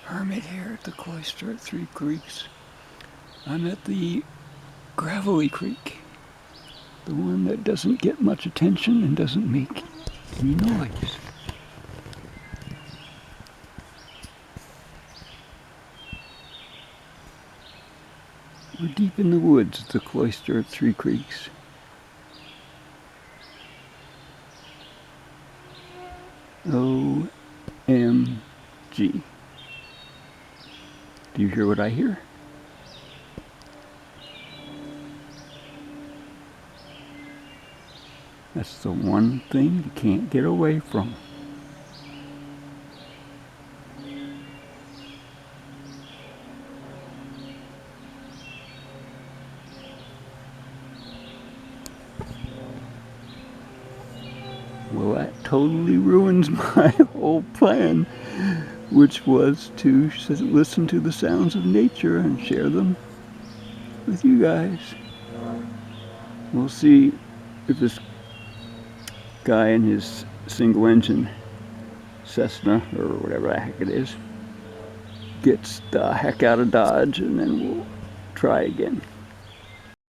Hermit here at the Cloister at Three Creeks. I'm at the gravelly creek, the one that doesn't get much attention and doesn't make any noise. We're deep in the woods at the Cloister at Three Creeks. O-M-G. Do you hear what I hear? That's the one thing you can't get away from. Well, that totally ruins my whole plan, which was to listen to the sounds of nature and share them with you guys. We'll see if this guy in his single engine Cessna, or whatever the heck it is, gets the heck out of Dodge, and then we'll try again.